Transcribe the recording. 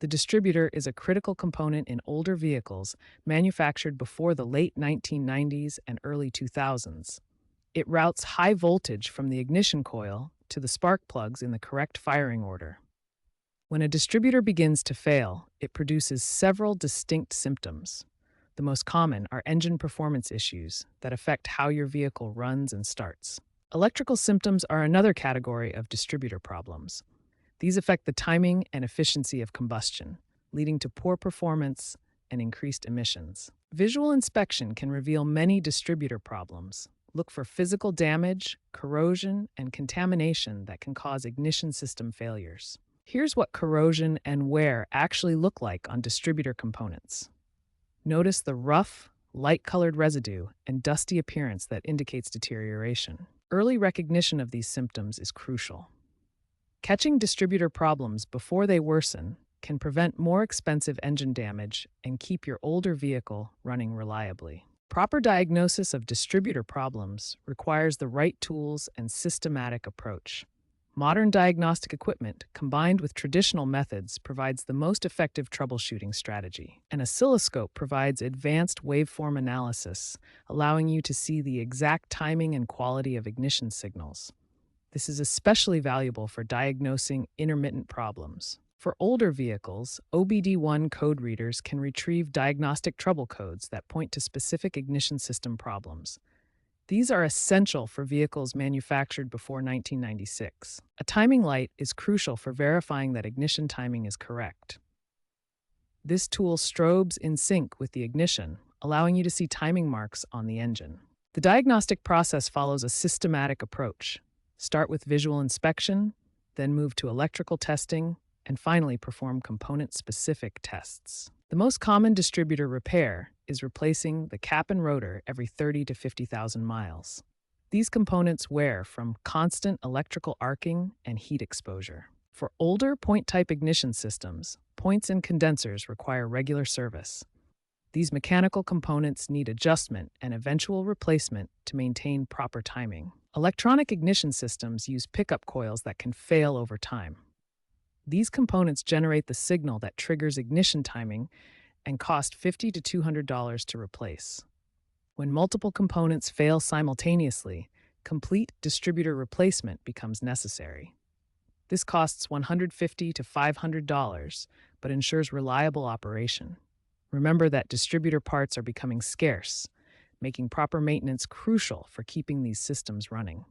The distributor is a critical component in older vehicles manufactured before the late 1990s and early 2000s. It routes high voltage from the ignition coil to the spark plugs in the correct firing order. When a distributor begins to fail, it produces several distinct symptoms. The most common are engine performance issues that affect how your vehicle runs and starts. Electrical symptoms are another category of distributor problems. These affect the timing and efficiency of combustion, leading to poor performance and increased emissions. Visual inspection can reveal many distributor problems. Look for physical damage, corrosion, and contamination that can cause ignition system failures. Here's what corrosion and wear actually look like on distributor components. Notice the rough, light-colored residue and dusty appearance that indicates deterioration. Early recognition of these symptoms is crucial. Catching distributor problems before they worsen can prevent more expensive engine damage and keep your older vehicle running reliably. Proper diagnosis of distributor problems requires the right tools and systematic approach. Modern diagnostic equipment, combined with traditional methods, provides the most effective troubleshooting strategy. An oscilloscope provides advanced waveform analysis, allowing you to see the exact timing and quality of ignition signals. This is especially valuable for diagnosing intermittent problems. For older vehicles, OBD1 code readers can retrieve diagnostic trouble codes that point to specific ignition system problems. These are essential for vehicles manufactured before 1996. A timing light is crucial for verifying that ignition timing is correct. This tool strobes in sync with the ignition, allowing you to see timing marks on the engine. The diagnostic process follows a systematic approach. Start with visual inspection, then move to electrical testing, and finally perform component-specific tests. The most common distributor repair is replacing the cap and rotor every 30 to 50,000 miles. These components wear from constant electrical arcing and heat exposure. For older point-type ignition systems, points and condensers require regular service. These mechanical components need adjustment and eventual replacement to maintain proper timing. Electronic ignition systems use pickup coils that can fail over time. These components generate the signal that triggers ignition timing and cost $50 to $200 to replace. When multiple components fail simultaneously, complete distributor replacement becomes necessary. This costs $150 to $500, but ensures reliable operation. Remember that distributor parts are becoming scarce, making proper maintenance crucial for keeping these systems running.